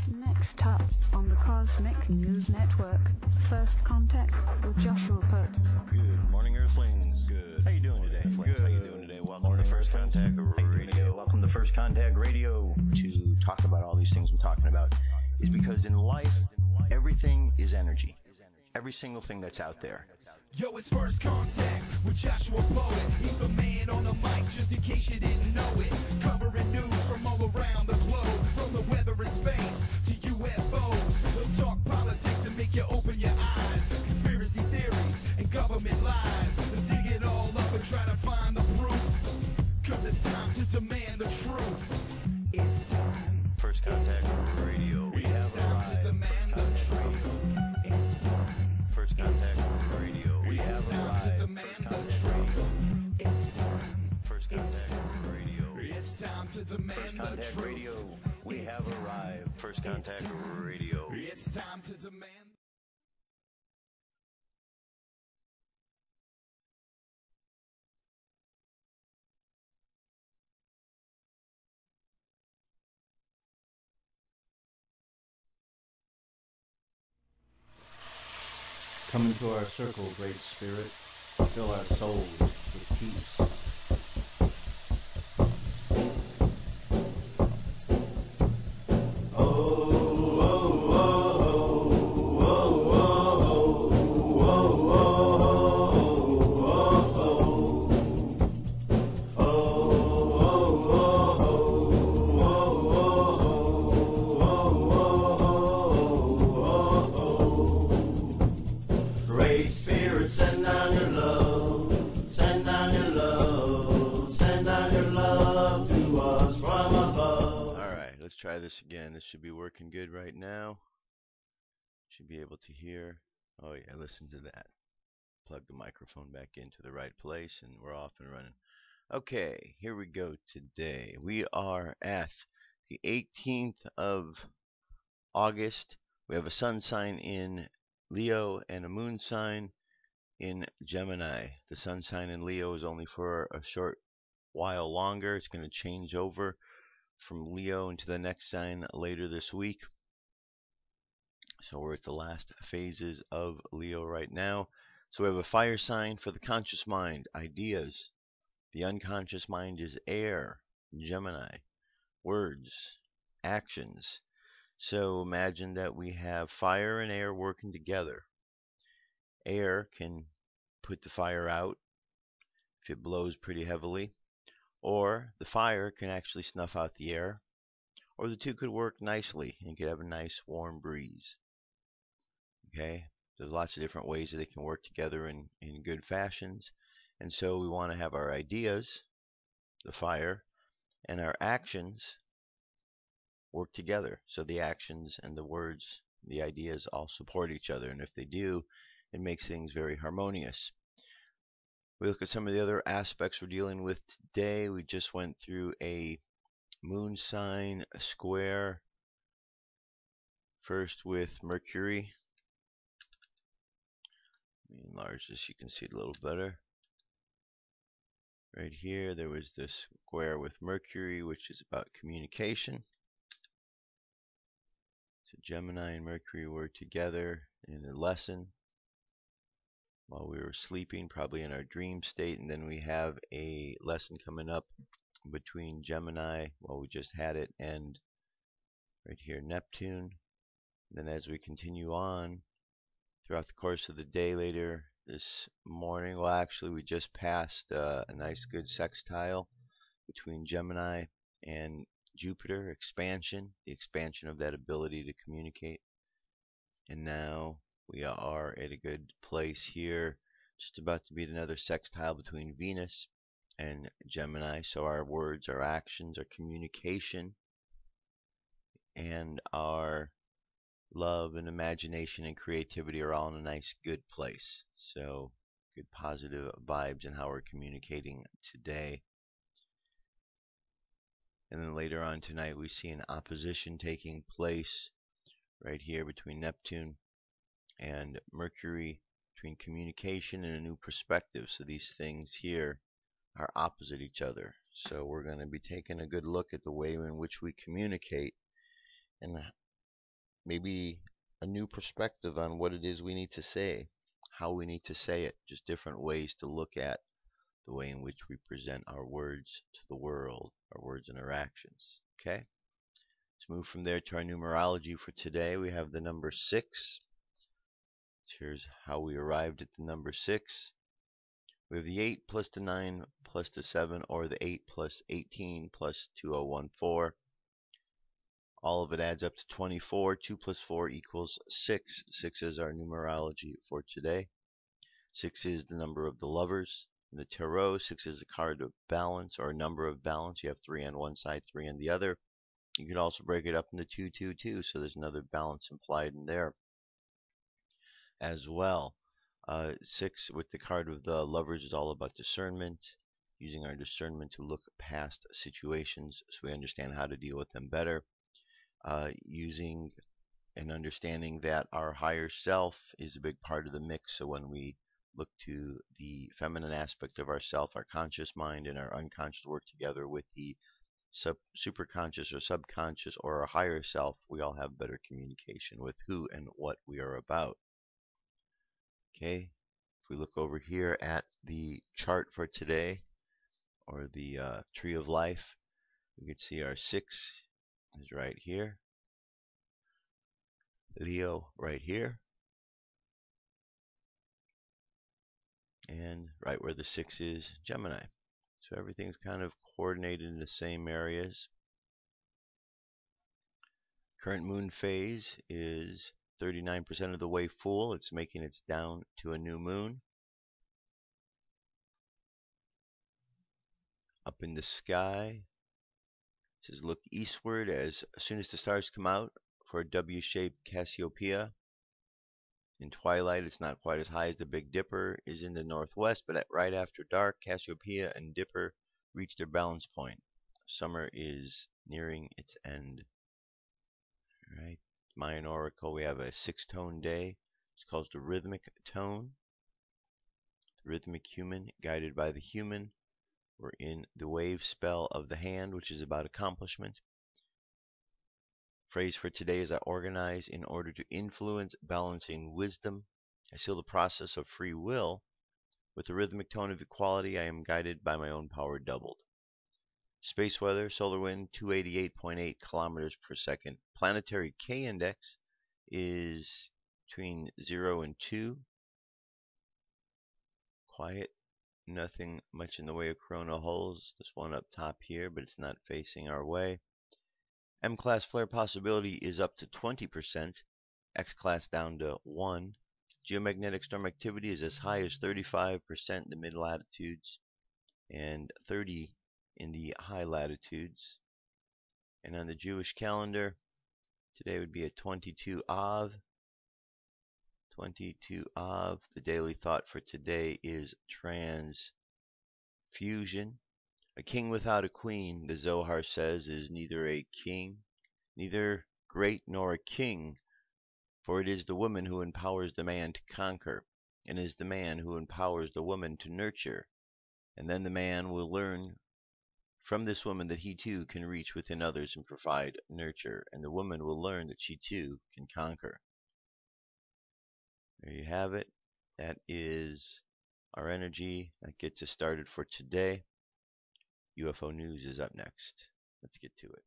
Next up on the Cosmic News Network, First Contact with Joshua Pert. Good morning, Earthlings. Good. How you doing today? Good. How you doing today? Welcome to First Contact Radio. Welcome to First Contact Radio. To talk about all these things I'm talking about is because in life, everything is energy. Every single thing that's out there. Yo, it's First Contact with Joshua Poet. He's the man on the mic, just in case you didn't know it. Covering news from all around the globe, from the weather and space to UFOs. He'll talk politics and make you open your eyes. Conspiracy theories and government lies. He'll dig it all up and try to find the proof. Cause it's time to demand the truth. It's time. First Contact Radio. We have time to demand the truth. It's time. First Contact Radio. We have It's time to demand the truth. It's time. First Contact Radio. It's time to demand First the Contact truth. Radio. We have arrived. First Contact Radio. It's time to demand. Come into our circle, Great Spirit. Fill our souls with peace. Try this again. This should be working good right now. Should be able to hear. Oh yeah, listen to that. Plug the microphone back into the right place and we're off and running. Okay, here we go today. We are at the 18th of August. We have a sun sign in Leo and a moon sign in Gemini. The sun sign in Leo is only for a short while longer. It's going to change over from Leo into the next sign later this week. So we're at the last phases of Leo right now. So we have a fire sign for the conscious mind, ideas. The unconscious mind is air, Gemini, words, actions. So imagine that we have fire and air working together. Air can put the fire out if it blows pretty heavily. Or the fire can actually snuff out the air, or the two could work nicely and you could have a nice warm breeze. Okay, there's lots of different ways that they can work together in good fashions, and so we want to have our ideas, the fire, and our actions work together. So the actions and the words, the ideas all support each other, and if they do, it makes things very harmonious. We look at some of the other aspects we're dealing with today. We just went through a moon sign, a square, first with Mercury. Let me enlarge this so you can see it a little better. Right here, there was this square with Mercury, which is about communication. So Gemini and Mercury were together in a lesson while we were sleeping, probably in our dream state, and then we have a lesson coming up between Gemini, well, we just had it, and right here Neptune. And then as we continue on throughout the course of the day later this morning, well, actually we just passed a nice good sextile between Gemini and Jupiter, expansion, the expansion of that ability to communicate. And now we are at a good place here, just about to meet another sextile between Venus and Gemini. So our words, our actions, our communication, and our love and imagination and creativity are all in a nice good place. So good positive vibes in how we're communicating today. And then later on tonight we see an opposition taking place right here between Neptune and Mercury, between communication and a new perspective. So these things here are opposite each other. So we're going to be taking a good look at the way in which we communicate and maybe a new perspective on what it is we need to say, how we need to say it, just different ways to look at the way in which we present our words to the world, our words and our actions. Okay? Let's move from there to our numerology for today. We have the number 6. Here's how we arrived at the number 6. We have the 8 plus the 9 plus the 7, or the 8 plus 18 plus 2014. All of it adds up to 24. 2 plus 4 equals 6. 6 is our numerology for today. 6 is the number of the lovers. In the tarot, 6 is a card of balance, or a number of balance. You have 3 on one side, 3 on the other. You could also break it up into 2, 2, 2, so there's another balance implied in there as well. 6 with the card of the lovers is all about discernment, using our discernment to look past situations so we understand how to deal with them better. Using and understanding that our higher self is a big part of the mix, so when we look to the feminine aspect of ourself, our conscious mind and our unconscious work together with the superconscious or subconscious or our higher self, we all have better communication with who and what we are about. Okay, if we look over here at the chart for today, or the tree of life, we can see our 6 is right here, Leo right here, and right where the 6 is, Gemini. So everything's kind of coordinated in the same areas. Current moon phase is 39% of the way full. It's making its down to a new moon. Up in the sky, it says look eastward as soon as the stars come out for a W-shaped Cassiopeia. In twilight, it's not quite as high as the Big Dipper is in the northwest, but right after dark, Cassiopeia and Dipper reach their balance point. Summer is nearing its end. All right, Mayan Oracle, we have a 6-tone day. It's called the rhythmic tone. The rhythmic human, guided by the human. We're in the wave spell of the hand, which is about accomplishment. Phrase for today is I organize in order to influence, balancing wisdom. I seal the process of free will. With the rhythmic tone of equality, I am guided by my own power doubled. Space weather, solar wind, 288.8 kilometers per second. Planetary K index is between 0 and 2. Quiet. Nothing much in the way of coronal holes. This one up top here, but it's not facing our way. M-class flare possibility is up to 20%. X-class down to 1. Geomagnetic storm activity is as high as 35% in the mid-latitudes and 30 in the high latitudes. And on the Jewish calendar, today would be a 22 Av. 22 Av. The daily thought for today is transfusion. A king without a queen, the Zohar says, is neither a king, neither great nor a king, for it is the woman who empowers the man to conquer, and it is the man who empowers the woman to nurture. And then the man will learn from this woman that he too can reach within others and provide nurture, and the woman will learn that she too can conquer. There you have it. That is our energy. That gets us started for today. UFO News is up next. Let's get to it.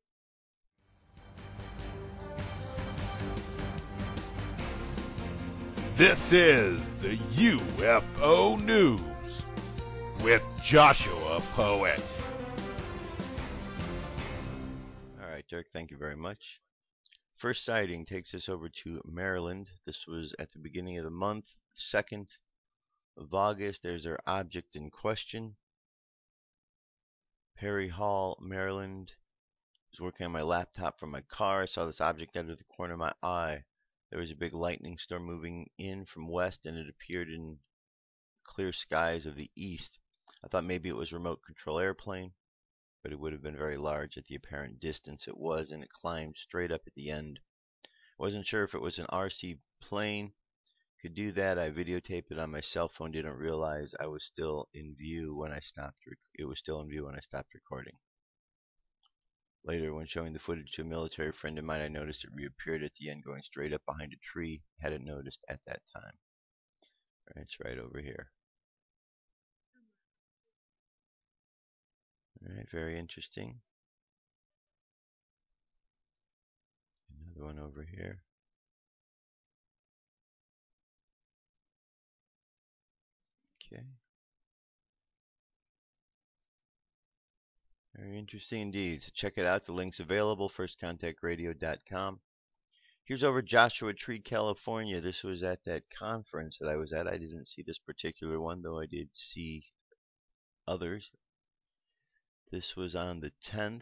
This is the UFO News with Joshua Poet. All right, Dirk, thank you very much. First sighting takes us over to Maryland. This was at the beginning of the month, 2nd of August. There's our object in question. Perry Hall, Maryland. I was working on my laptop from my car. I saw this object out of the corner of my eye. There was a big lightning storm moving in from west, and it appeared in clear skies of the east. I thought maybe it was a remote control airplane, but it would have been very large at the apparent distance it was, and it climbed straight up at the end. I wasn't sure if it was an RC plane. Could do that. I videotaped it on my cell phone. Didn't realize I was still in view when I stopped. It was still in view when I stopped recording. Later, when showing the footage to a military friend of mine, I noticed it reappeared at the end, going straight up behind a tree. Hadn't noticed at that time. It's right over here. Alright, very interesting. Another one over here. Okay. Very interesting indeed. So check it out. The link's available, firstcontactradio.com. Here's over Joshua Tree, California. This was at that conference that I was at. I didn't see this particular one, though I did see others. This was on the 10th.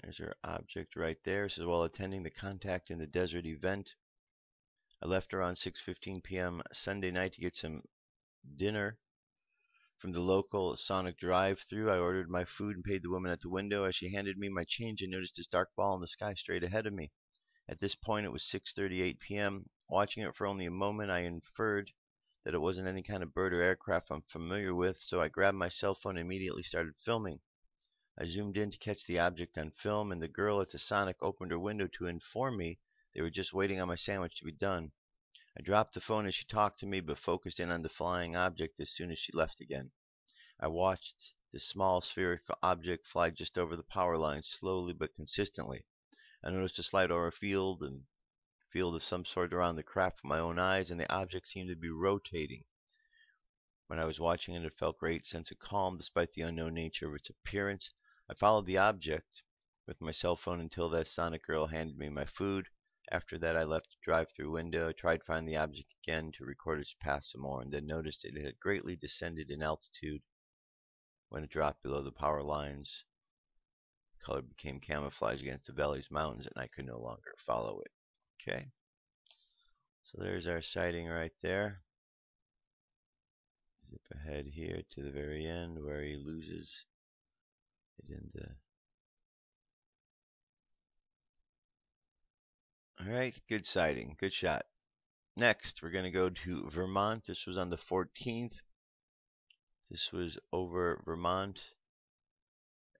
There's our object right there. It says, while attending the Contact in the Desert event, I left around 6:15 p.m. Sunday night to get some dinner from the local Sonic drive-thru. I ordered my food and paid the woman at the window. As she handed me my change, I noticed this dark ball in the sky straight ahead of me. At this point, it was 6:38 p.m. Watching it for only a moment, I inferred that it wasn't any kind of bird or aircraft I'm familiar with, so I grabbed my cell phone and immediately started filming. I zoomed in to catch the object on film, and the girl at the Sonic opened her window to inform me they were just waiting on my sandwich to be done. I dropped the phone as she talked to me, but focused in on the flying object as soon as she left again. I watched this small spherical object fly just over the power lines, slowly but consistently. I noticed a slight aura field of some sort around the craft with my own eyes, and the object seemed to be rotating. When I was watching it, it felt great sense of calm despite the unknown nature of its appearance. I followed the object with my cell phone until that Sonic girl handed me my food. After that, I left the drive-thru window, tried to find the object again to record its path some more, and then noticed it had greatly descended in altitude. When it dropped below the power lines, the color became camouflaged against the Valley's mountains, and I could no longer follow it. Okay, so there's our sighting right there. Zip ahead here to the very end where he loses it in the... Alright, good sighting, good shot. Next, we're going to go to Vermont. This was on the 14th. This was over Vermont,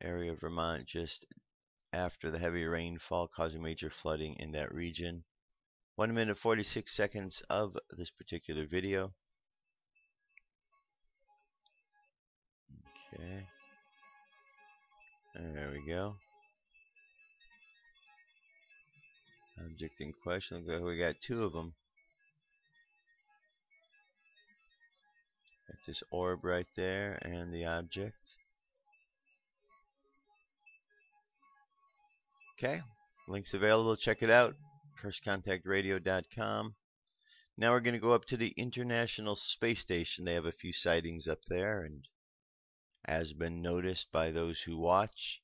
area of Vermont, just after the heavy rainfall causing major flooding in that region. 1 minute 46 seconds of this particular video. Okay. There we go. Object in question. Looks like we got two of them. Got this orb right there and the object. Okay. Links available. Check it out. FirstContactRadio.com. Now we're going to go up to the International Space Station. They have a few sightings up there, and as been noticed by those who watch,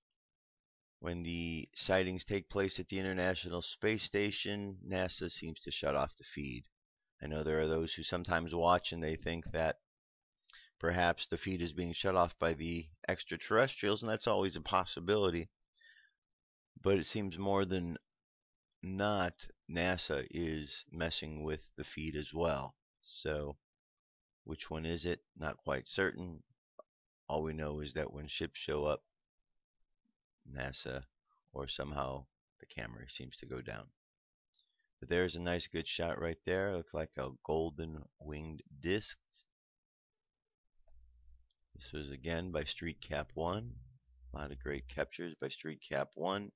when the sightings take place at the International Space Station, NASA seems to shut off the feed. I know there are those who sometimes watch and they think that perhaps the feed is being shut off by the extraterrestrials, and that's always a possibility. But it seems more than not NASA is messing with the feed as well. So which one is it? Not quite certain. All we know is that when ships show up, NASA or somehow the camera seems to go down. But there's a nice good shot right there. Looks like a golden winged disc. This was again by Street Cap 1. A lot of great captures by Street Cap 1.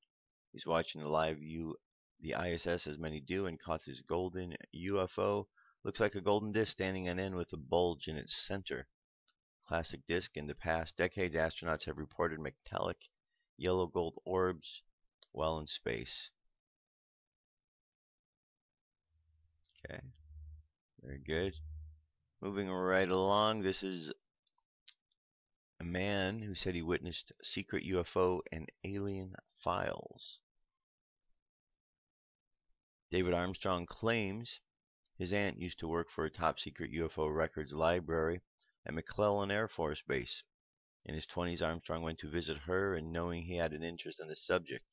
He's watching the live view, the ISS, as many do, and caught this golden UFO. Looks like a golden disc standing on end with a bulge in its center. Classic disc. In the past decades, astronauts have reported metallic yellow-gold orbs while in space. Okay, very good. Moving right along, this is a man who said he witnessed secret UFO and alien files. David Armstrong claims his aunt used to work for a top-secret UFO records library at McClellan Air Force Base. In his 20s, Armstrong went to visit her, and knowing he had an interest in the subject,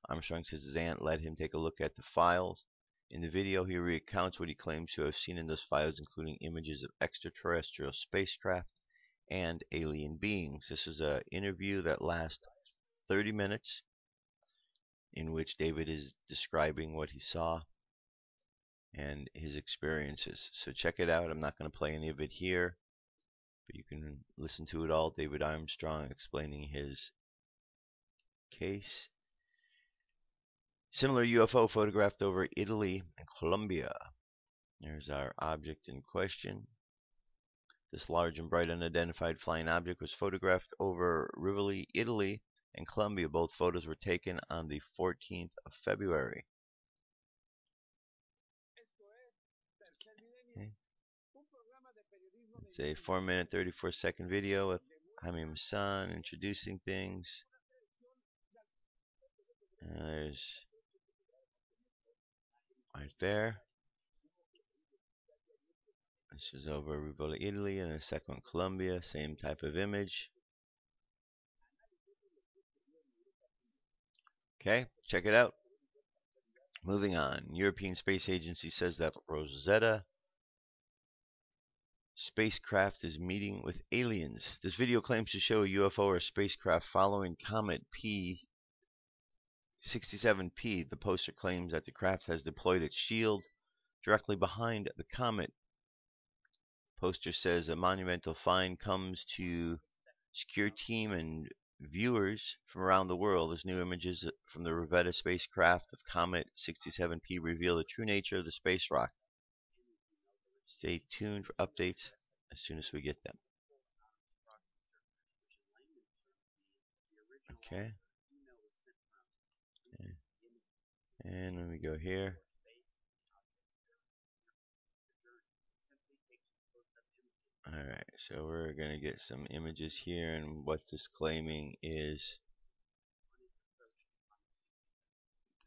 Armstrong says his aunt let him take a look at the files. In the video, he recounts what he claims to have seen in those files, including images of extraterrestrial spacecraft and alien beings. This is an interview that lasts 30 minutes. in which David is describing what he saw and his experiences. So check it out. I'm not going to play any of it here, but you can listen to it all. David Armstrong explaining his case. Similar UFO photographed over Italy and Colombia. There's our object in question. This large and bright unidentified flying object was photographed over Rivoli, Italy and Colombia. Both photos were taken on the 14th of February. Okay. It's a 4-minute, 34-second video with Jaime Maussan introducing things. There's right there. This is over Rivoli, Italy, and the second one, Colombia. Same type of image. Okay, check it out. Moving on. European Space Agency says that Rosetta spacecraft is meeting with aliens. This video claims to show a UFO or spacecraft following comet P67P. The poster claims that the craft has deployed its shield directly behind the comet. Poster says a monumental find comes to secure team and viewers from around the world as new images from the Rosetta spacecraft of comet 67P reveal the true nature of the space rock. Stay tuned for updates as soon as we get them. Okay. And when we go here, alright, so we're going to get some images here, and what this claiming is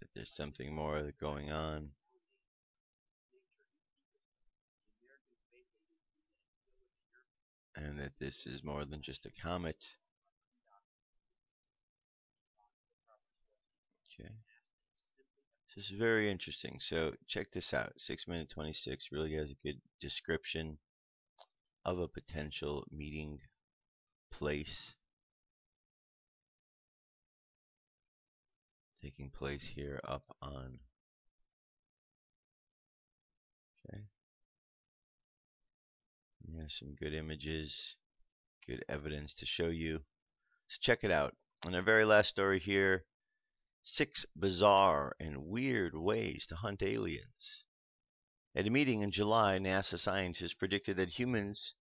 that there's something more going on. And that this is more than just a comet. Okay. This is very interesting. So check this out. 6 minute 26 really has a good description of a potential meeting place taking place here up on. Okay. Yeah, some good images, good evidence to show you. So check it out. And our very last story here, 6 bizarre and weird ways to hunt aliens. At a meeting in July, NASA scientists predicted that humans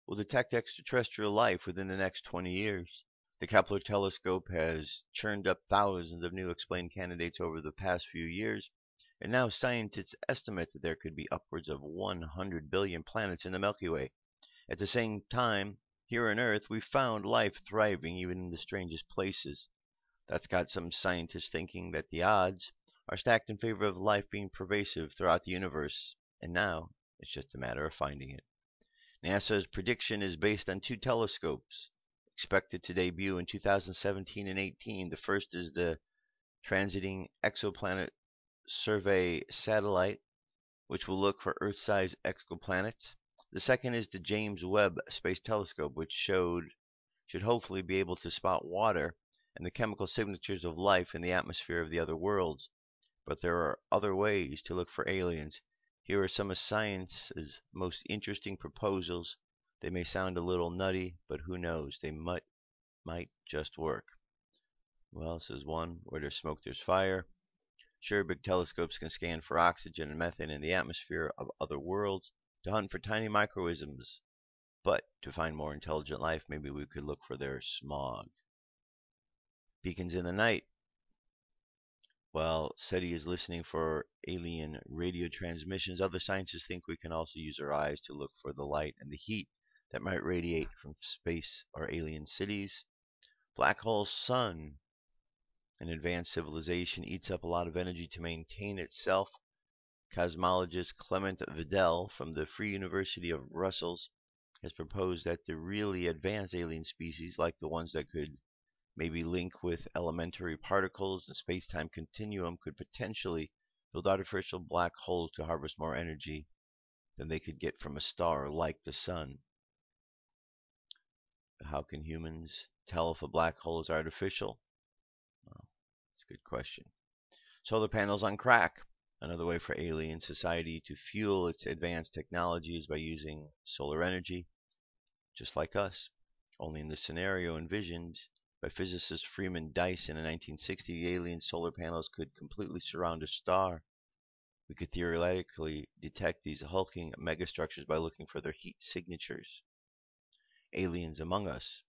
will detect extraterrestrial life within the next 20 years. The Kepler telescope has churned up thousands of new explained candidates over the past few years, and now scientists estimate that there could be upwards of 100 billion planets in the Milky Way. At the same time, here on Earth, we found life thriving even in the strangest places. That's got some scientists thinking that the odds are stacked in favor of life being pervasive throughout the universe, and now it's just a matter of finding it. NASA's prediction is based on 2 telescopes expected to debut in 2017 and 18. The first is the Transiting Exoplanet Survey satellite, which will look for Earth-sized exoplanets. The second is the James Webb Space Telescope, which should hopefully be able to spot water and the chemical signatures of life in the atmosphere of the other worlds. But there are other ways to look for aliens. Here are some of science's most interesting proposals. They may sound a little nutty, but who knows? They might just work. Well, this is one. Where there's smoke, there's fire. Sure, big telescopes can scan for oxygen and methane in the atmosphere of other worlds to hunt for tiny microisms. But to find more intelligent life, maybe we could look for their smog. Beacons in the night. While SETI is listening for alien radio transmissions, other scientists think we can also use our eyes to look for the light and the heat that might radiate from space or alien cities. Black hole sun. An advanced civilization eats up a lot of energy to maintain itself. Cosmologist Clement Vidal from the Free University of Brussels has proposed that the really advanced alien species, like the ones that could maybe link with elementary particles and space-time continuum, could potentially build artificial black holes to harvest more energy than they could get from a star like the sun. But how can humans tell if a black hole is artificial? Well, it's a good question. Solar panels on crack. Another way for alien society to fuel its advanced technology is by using solar energy, just like us. Only in the scenario envisioned by physicist Freeman Dyson in 1960, the alien solar panels could completely surround a star. We could theoretically detect these hulking megastructures by looking for their heat signatures. Aliens among us.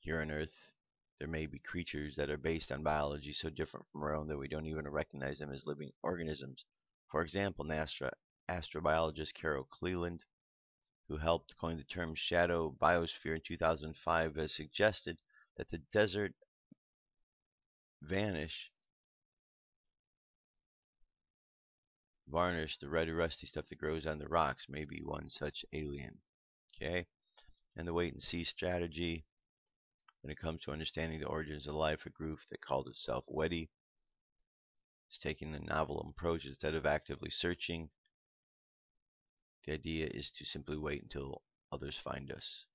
Here on Earth, there may be creatures that are based on biology so different from our own that we don't even recognize them as living organisms. For example, NASA astrobiologist Carol Cleland, who helped coin the term shadow biosphere in 2005, has suggested that the desert varnish, the red rusty stuff that grows on the rocks, may be one such alien. Okay? And the wait and see strategy. When it comes to understanding the origins of life, a group that called itself WEDI is taking a novel approach. Instead of actively searching, the idea is to simply wait until others find us.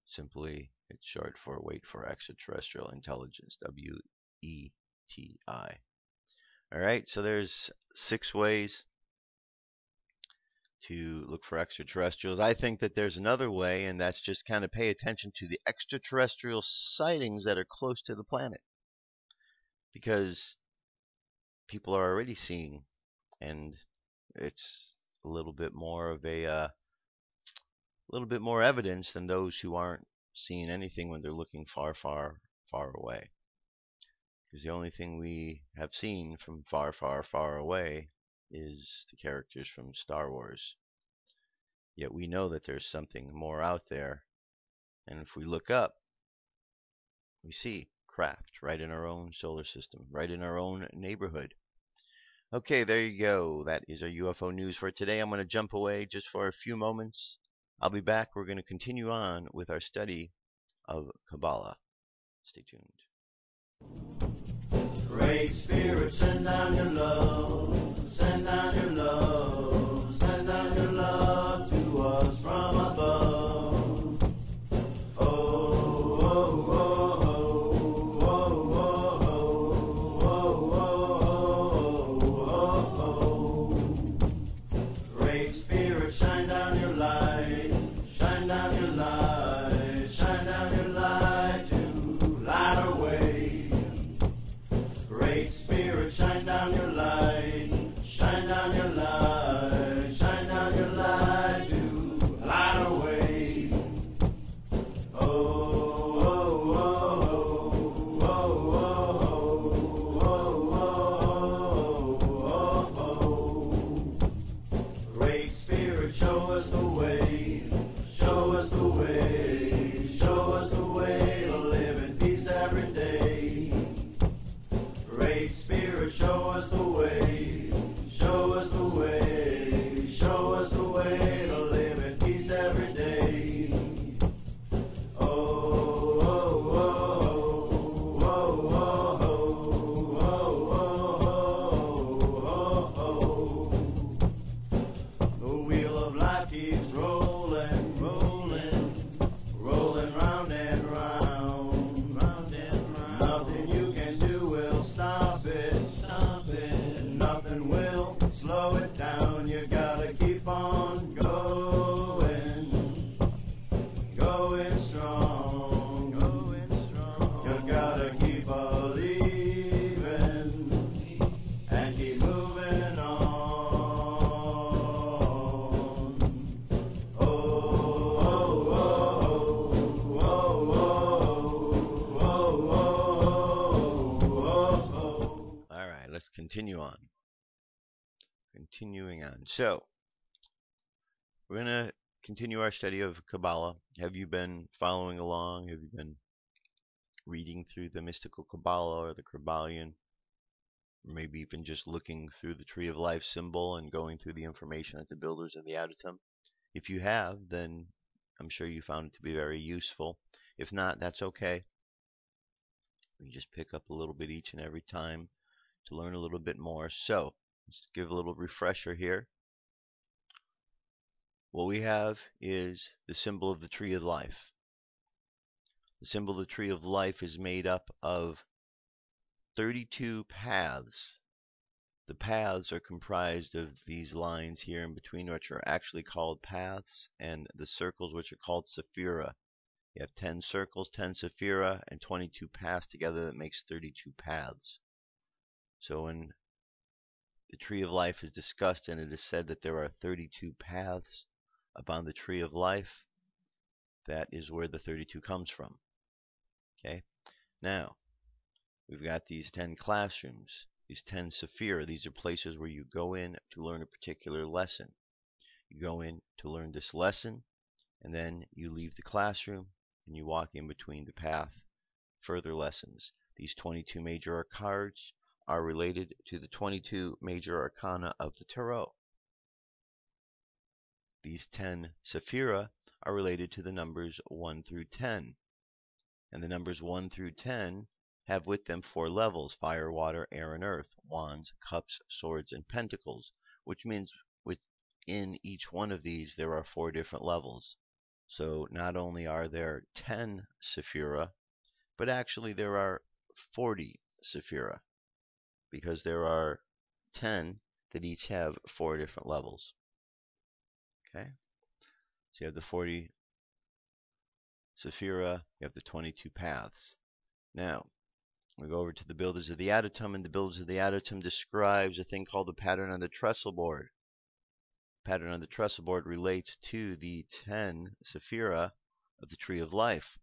Simply, it's short for wait for extraterrestrial intelligence, WETI. Alright, so there's 6 ways to look for extraterrestrials. I think that there's another way, and that's just kind of pay attention to the extraterrestrial sightings that are close to the planet. Because people are already seeing, and it's a little bit more of a little bit more evidence than those who aren't seeing anything when they're looking far, far, far away. Because the only thing we have seen from far, far, far away is the characters from Star Wars. Yet we know that there's something more out there, and if we look up, we see craft right in our own solar system, right in our own neighborhood. Okay, there you go. That is our UFO news for today. I'm going to jump away just for a few moments. I'll be back. We're going to continue on with our study of Kabbalah. Stay tuned. Great Spirit, send down your love, send down your love, send down your love to us from above. Oh, oh, oh, oh, oh, oh, oh, oh. Great Spirit, shine down your light, shine down your light, shine down your light to light our way. Great Spirit, shine down your light, shine down your light, shine down your light to light our way. Oh, oh, oh, oh, oh, oh, oh, oh. Great Spirit, show us the way, show us the way, show us the way to live in peace every day. Great Spirit, show us the way, show us the way, show us the way to live in peace every day. Oh, oh, oh, oh, oh, oh, oh, oh, oh. The wheel of life keeps rolling, rolling, rolling round and round, round and round. Nothing you can do will stop it, stop it. Nothing will slow it down. You gotta keep on going, going strong, going strong. You gotta keep believing and keep moving on. Oh, oh, oh, oh, oh, oh, oh, oh. All right, let's continue on. Continuing on. So, we're going to continue our study of Kabbalah. Have you been following along? Have you been reading through the mystical Kabbalah or the KYBALION? Or maybe even just looking through the Tree of Life symbol and going through the information at the builders of the Adytum? If you have, then I'm sure you found it to be very useful. If not, that's okay. We just pick up a little bit each and every time to learn a little bit more. So, let's give a little refresher here. What we have is the symbol of the Tree of Life. The symbol of the Tree of Life is made up of 32 paths. The paths are comprised of these lines here in between, which are actually called paths, and the circles, which are called Sephira. You have 10 circles, 10 Sephira, and 22 paths together. That makes 32 paths. So when the Tree of Life is discussed, and it is said that there are 32 paths upon the Tree of Life, that is where the 32 comes from. Okay? Now, we've got these 10 classrooms, these 10 Sephira. These are places where you go in to learn a particular lesson. You go in to learn this lesson, and then you leave the classroom, and you walk in between the path, further lessons. These 22 major cards are related to the 22 major arcana of the tarot. These 10 Sephira are related to the numbers 1 through 10. And the numbers 1 through 10 have with them 4 levels: fire, water, air, and earth, wands, cups, swords, and pentacles, which means within each one of these there are 4 different levels. So not only are there 10 Sephira, but actually there are 40 Sephira, because there are 10 that each have 4 different levels. Okay? So you have the 40 Sephira, you have the 22 paths. Now, we go over to the Builders of the Adytum, and the Builders of the Adytum describes a thing called the pattern on the Trestleboard. The pattern on the Trestleboard relates to the 10 Sephira of the Tree of Life.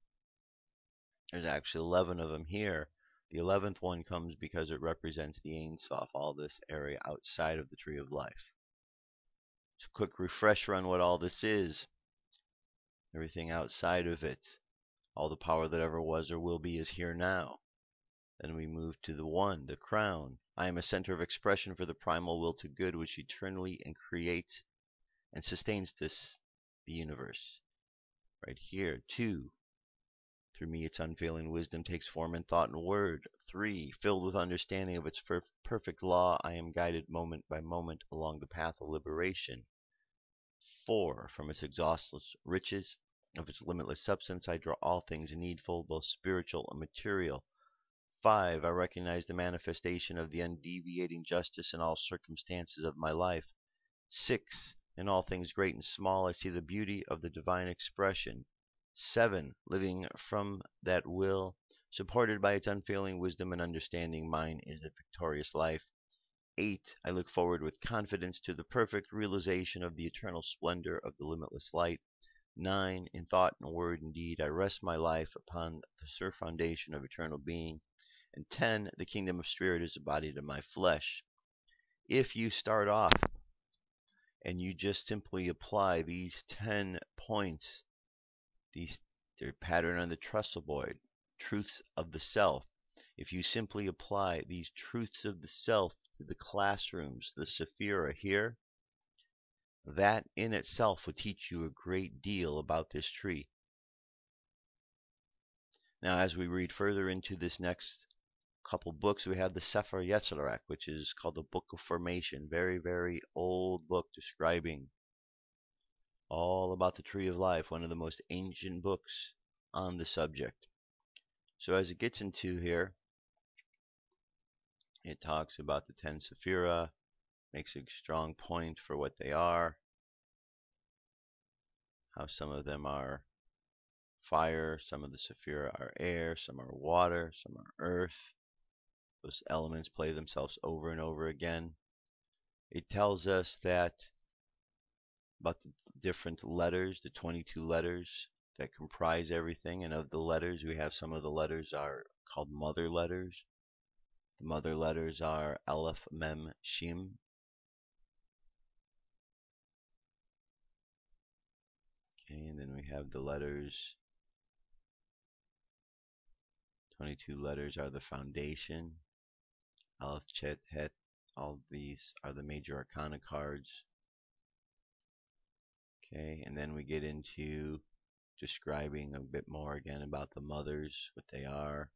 There's actually 11 of them here. The 11th one comes because it represents the Enslave, all this area outside of the Tree of Life. So, quick refresher on what all this is. Everything outside of it, all the power that ever was or will be, is here now. Then we move to the 1, the crown. I am a center of expression for the primal will to good, which eternally and creates and sustains the universe. Right here. 2, through me its unfailing wisdom takes form in thought and word. 3, filled with understanding of its perfect law, I am guided moment by moment along the path of liberation. 4, from its exhaustless riches of its limitless substance, I draw all things needful, both spiritual and material. 5, I recognize the manifestation of the undeviating justice in all circumstances of my life. 6, in all things great and small, I see the beauty of the divine expression. 7, living from that will, supported by its unfailing wisdom and understanding, mine is the victorious life. 8, I look forward with confidence to the perfect realization of the eternal splendor of the limitless light. 9, in thought and word and deed, I rest my life upon the sure foundation of eternal being. And 10, the kingdom of spirit is embodied in my flesh. If you start off and you just simply apply these 10 points, their pattern on the Trestleboard, truths of the self. If you simply apply these truths of the self to the classrooms, the Sephira here, that in itself will teach you a great deal about this tree. Now, as we read further into this next couple books, we have the Sefer Yetzirah, which is called the Book of Formation. Very, very old book describing all about the Tree of Life, one of the most ancient books on the subject. So as it gets into here, it talks about the 10 Sephira, makes a strong point for what they are, how some of them are fire, some of the Sephira are air, some are water, some are earth. Those elements play themselves over and over again. It tells us that about the different letters, the 22 letters that comprise everything, and of the letters, we have some of the letters are called mother letters. The mother letters are Aleph, Mem, Shin. Okay, and then we have the letters. 22 letters are the foundation. Aleph, Chet, Het. All these are the major arcana cards. Okay, and then we get into describing a bit more again about the mothers, what they are.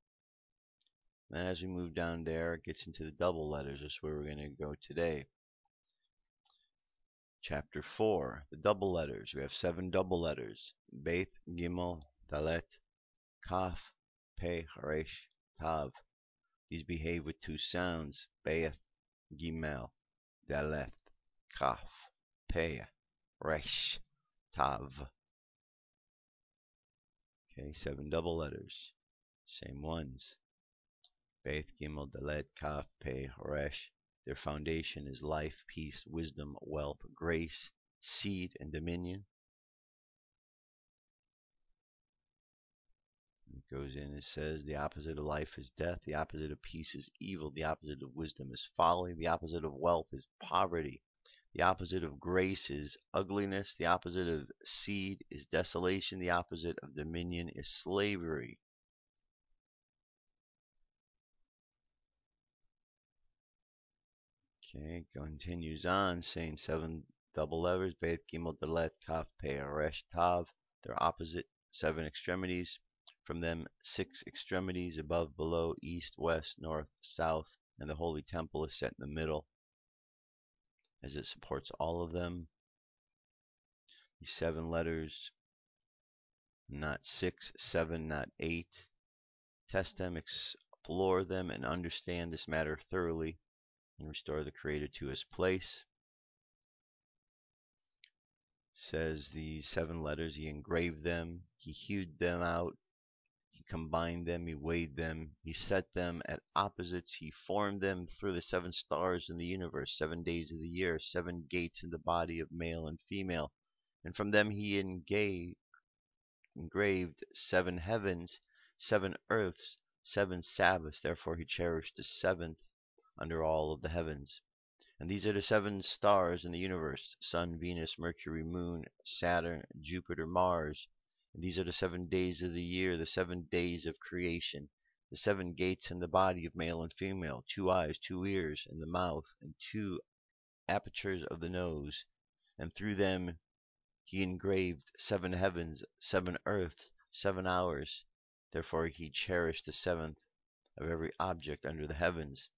And as we move down there, it gets into the double letters. That's where we're going to go today. Chapter 4, the double letters. We have 7 double letters. Beit, Gimel, Dalet, Kaf, Pe, Resh, Tav. These behave with two sounds, Beth, Gimel, Dalet, Kaf, Peh, Resh, Tav. Okay, 7 double letters. Same ones. Beth, Gimel, Dalet, Kaf, Peh, Resh. Their foundation is life, peace, wisdom, wealth, grace, seed, and dominion. It goes in and says the opposite of life is death, the opposite of peace is evil, the opposite of wisdom is folly, the opposite of wealth is poverty, the opposite of grace is ugliness, the opposite of seed is desolation, the opposite of dominion is slavery. Okay, continues on saying 7 double levers, Beit Gimel Dalet Kaf Peh Resh Tav, their opposite 7 extremities. From them 6 extremities, above, below, east, west, north, south, and the holy temple is set in the middle, as it supports all of them. These 7 letters, not 6, 7, not 8. Test them, explore them, and understand this matter thoroughly, and restore the Creator to his place. Says these 7 letters, he engraved them, he hewed them out, he combined them, he weighed them, he set them at opposites, he formed them through the 7 stars in the universe, 7 days of the year, 7 gates in the body of male and female, and from them he engraved 7 heavens, 7 earths, 7 Sabbaths. Therefore he cherished the 7th under all of the heavens. And these are the 7 stars in the universe: Sun, Venus, Mercury, Moon, Saturn, Jupiter, Mars. And these are the 7 days of the year, the 7 days of creation, the 7 gates in the body of male and female, 2 eyes, 2 ears in the mouth, and 2 apertures of the nose. And through them he engraved 7 heavens, 7 earths, 7 hours. Therefore he cherished the 7th of every object under the heavens.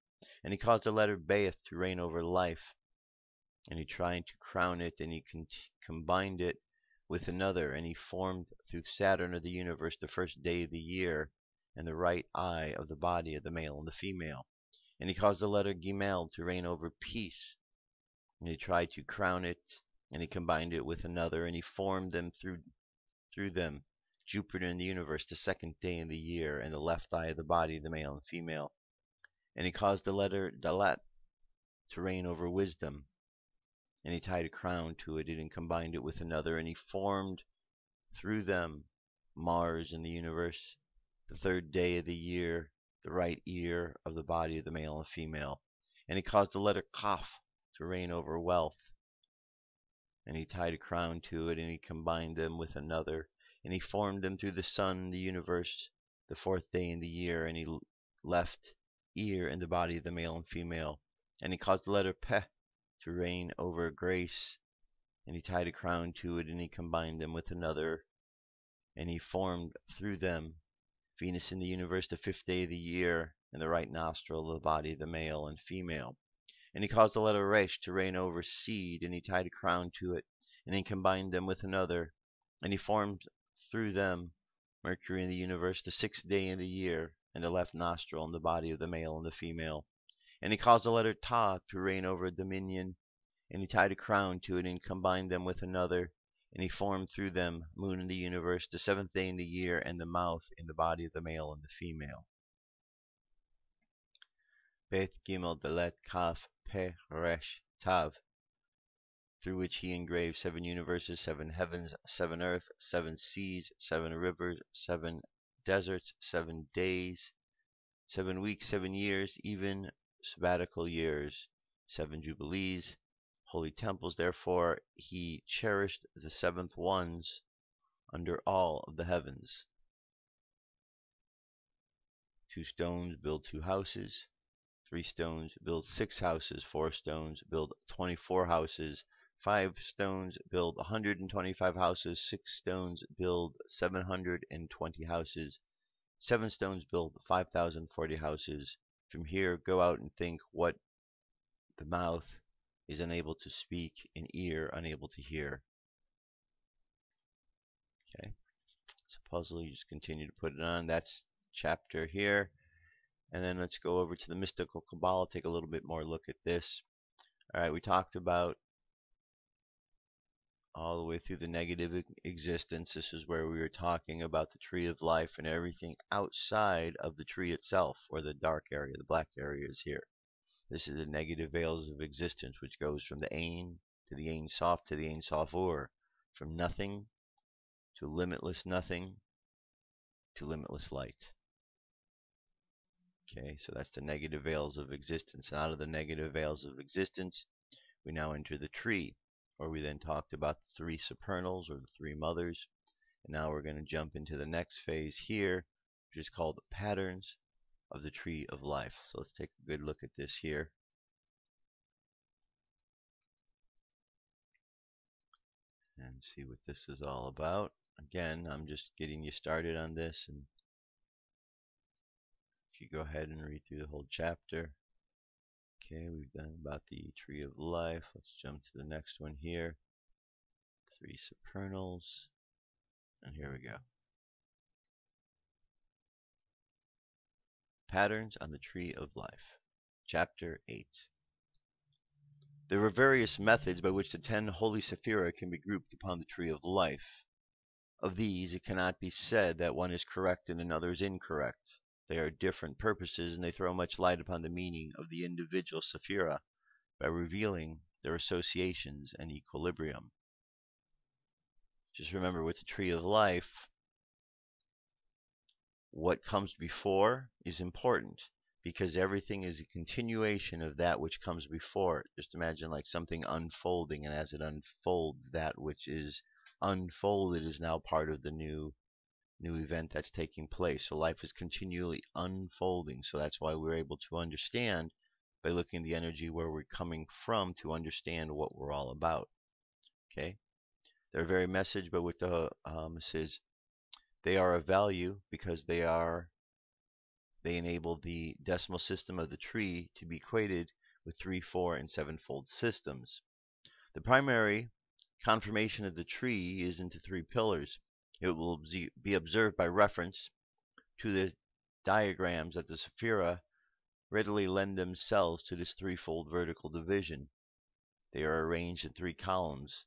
And he caused the letter Beth to reign over life. And he tried to crown it, and he combined it with another, and he formed through Saturn of the universe the first day of the year, and the right eye of the body of the male and the female. And he caused the letter Gimel to reign over peace. And he tried to crown it, and he combined it with another, and he formed them through them Jupiter in the universe, the second day in the year, and the left eye of the body of the male and female. And he caused the letter Dalet to reign over wisdom. And he tied a crown to it, and he combined it with another, and he formed through them Mars in the universe, the third day of the year, the right ear of the body of the male and female. And he caused the letter Kaf to reign over wealth. And he tied a crown to it, and he combined them with another, and he formed them through the sun in the universe, the 4th day in the year, and he left ear in the body of the male and female. And he caused the letter Peh to reign over grace, and he tied a crown to it, and he combined them with another, and he formed through them Venus in the universe, the 5th day of the year, and the right nostril of the body of the male and female. And he caused the letter Resh to reign over seed, and he tied a crown to it, and he combined them with another, and he formed through them Mercury in the universe, the 6th day in the year, and the left nostril in the body of the male and the female. And he caused the letter Ta to reign over dominion, and he tied a crown to it, and he combined them with another, and he formed through them Moon in the universe, the 7th day in the year, and the mouth in the body of the male and the female. Bet Gimel Dalet Kaf Peh Resh Tav, through which he engraved 7 universes, 7 heavens, 7 earth, 7 seas, 7 rivers, 7 deserts, 7 days, 7 weeks, 7 years, even sabbatical years, 7 jubilees, holy temples. Therefore he cherished the 7th ones under all of the heavens. 2 stones build 2 houses, 3 stones build 6 houses, 4 stones build 24 houses, 5 stones build 125 houses, 6 stones build 720 houses, 7 stones build 5,040 houses. From here, go out and think what the mouth is unable to speak, an ear unable to hear. Okay, it's a puzzle. You just continue to put it on. That's chapter here. And then let's go over to the mystical Kabbalah, take a little bit more look at this. All right, we talked about all the way through the negative existence. This is where we were talking about the tree of life and everything outside of the tree itself, or the dark area, the black area is here. This is the negative veils of existence, which goes from the Ein to the Ein Sof to the Ein Sof Or, from nothing to limitless nothing to limitless light. Okay, so that's the negative veils of existence. And out of the negative veils of existence, we now enter the tree, where we then talked about the three supernals, or the three mothers. And now we're going to jump into the next phase here, which is called the patterns of the tree of life. So let's take a good look at this here. And see what this is all about. Again, I'm just getting you started on this, and if you go ahead and read through the whole chapter. Okay, we've done about the tree of life. Let's jump to the next one here. Three supernals. And here we go. Patterns on the tree of life. Chapter 8. There are various methods by which the 10 holy Sephira can be grouped upon the tree of life. Of these, it cannot be said that one is correct and another is incorrect. They are different purposes, and they throw much light upon the meaning of the individual Sephira by revealing their associations and equilibrium. Just remember, with the tree of life, what comes before is important, because everything is a continuation of that which comes before it. Just imagine like something unfolding, and as it unfolds, that which is unfolded is now part of the new event that's taking place. So life is continually unfolding. So that's why we're able to understand by looking at the energy where we're coming from to understand what we're all about. Okay? Their very message, but with the says they are of value because they enable the decimal system of the tree to be equated with 3, 4, and 7-fold systems. The primary conformation of the tree is into 3 pillars. It will be observed by reference to the diagrams that the Sephira readily lend themselves to this 3-fold vertical division. They are arranged in 3 columns.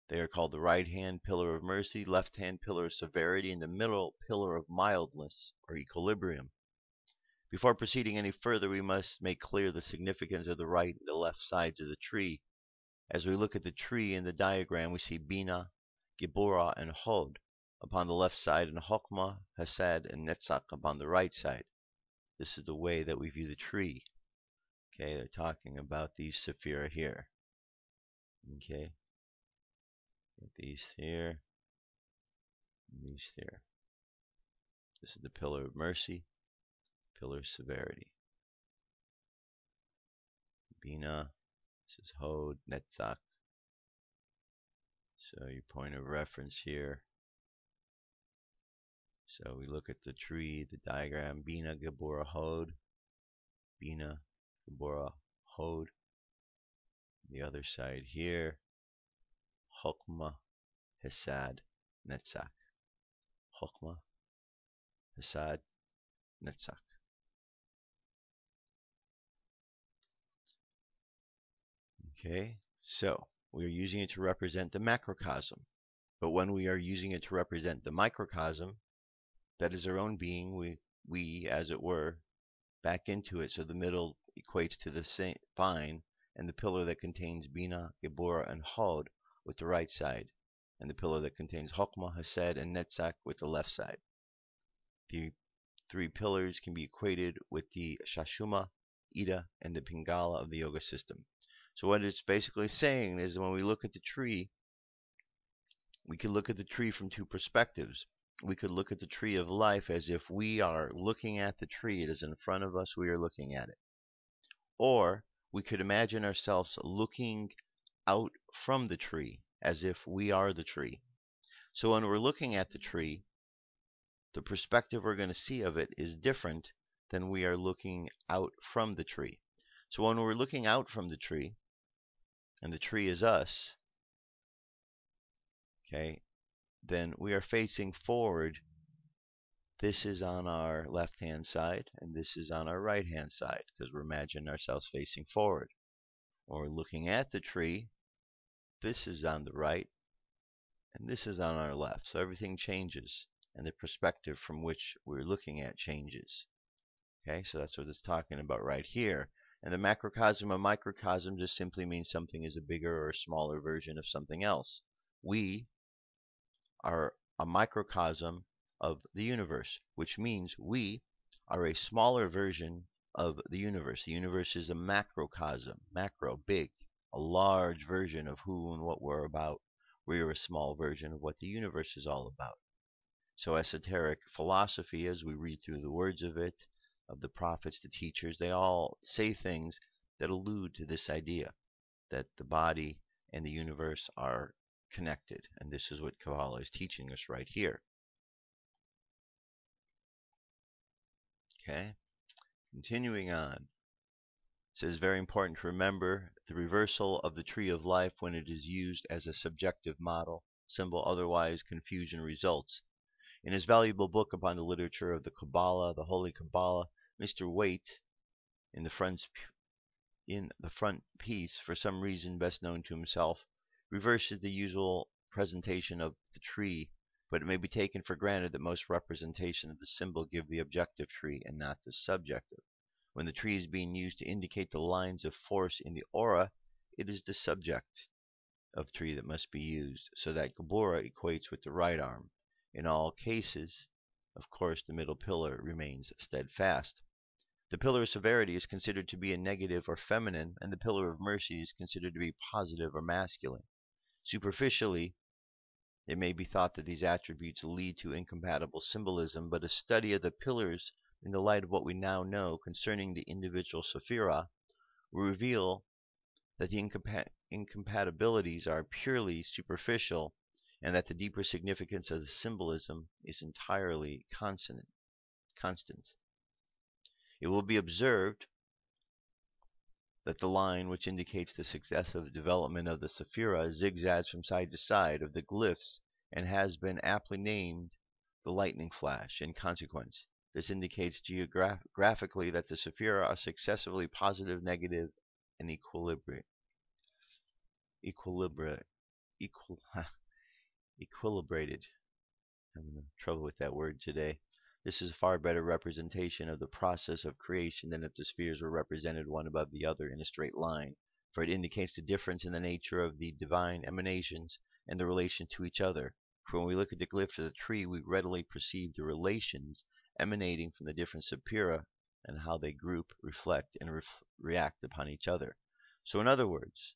They are called the right-hand pillar of mercy, left-hand pillar of severity, and the middle pillar of mildness, or equilibrium. Before proceeding any further, we must make clear the significance of the right and the left sides of the tree. As we look at the tree in the diagram, we see Bina, Geburah, and Hod upon the left side, and Chokmah, Hesed, and Netzach upon the right side. This is the way that we view the tree. Okay, they're talking about these Sephira here. Okay, these here, and these here. This is the pillar of mercy, pillar of severity. Bina, this is Hod, Netzach. So your point of reference here. So we look at the tree, the diagram, Bina, Geburah, Hod. Bina, Geburah, Hod. The other side here, Chokmah, Hesed, Netzach. Chokmah, Hesed, Netzach. Okay, so we are using it to represent the macrocosm. But when we are using it to represent the microcosm, that is our own being, we as it were, back into it. So the middle equates to the fine, and the pillar that contains Bina, Geburah, and Hod with the right side, and the pillar that contains Chokmah, Hesed, and Netzach with the left side. The 3 pillars can be equated with the Shashuma, Ida, and the Pingala of the yoga system. So what it's basically saying is that when we look at the tree, we can look at the tree from 2 perspectives. We could look at the tree of life as if we are looking at the tree. It is in front of us, we are looking at it. Or we could imagine ourselves looking out from the tree as if we are the tree. So when we're looking at the tree, the perspective we're going to see of it is different than we are looking out from the tree. So when we're looking out from the tree, and the tree is us, okay, then we are facing forward this is on our left-hand side, and this is on our right-hand side, because we're imagining ourselves facing forward. Or looking at the tree, this is on the right, and this is on our left. So everything changes, and the perspective from which we're looking at changes. Okay, so that's what it's talking about right here. And the macrocosm or microcosm just simply means something is a bigger or smaller version of something else. We are a microcosm of the universe, which means we are a smaller version of the universe. The universe is a macrocosm, macro, big, a large version of who and what we're about. We are a small version of what the universe is all about. So esoteric philosophy, as we read through the words of it, of the prophets, the teachers, they all say things that allude to this idea that the body and the universe are connected. And this is what Kabbalah is teaching us right here. Okay, continuing on. It says, very important to remember the reversal of the tree of life when it is used as a subjective model, symbol, otherwise confusion results. In his valuable book upon the literature of the Kabbalah, the Holy Kabbalah, Mr. Waite, in the front piece, for some reason best known to himself, reverses the usual presentation of the tree, but it may be taken for granted that most representations of the symbol give the objective tree and not the subjective. When the tree is being used to indicate the lines of force in the aura, it is the subject of tree that must be used, so that Geburah equates with the right arm. In all cases, of course, the middle pillar remains steadfast. The pillar of severity is considered to be a negative or feminine, and the pillar of mercy is considered to be positive or masculine. Superficially, it may be thought that these attributes lead to incompatible symbolism, but a study of the pillars in the light of what we now know concerning the individual sephira will reveal that the incompatibilities are purely superficial, and that the deeper significance of the symbolism is entirely constant. It will be observed that the line which indicates the successive development of the sephira zigzags from side to side of the glyphs and has been aptly named the lightning flash. In consequence, this indicates geographically that the sephira are successively positive, negative, and equilibrated. I'm having trouble with that word today. This is a far better representation of the process of creation than if the spheres were represented one above the other in a straight line, for it indicates the difference in the nature of the divine emanations and the relation to each other. For when we look at the glyphs of the tree, we readily perceive the relations emanating from the different sephira and how they group, reflect, and react upon each other. So in other words,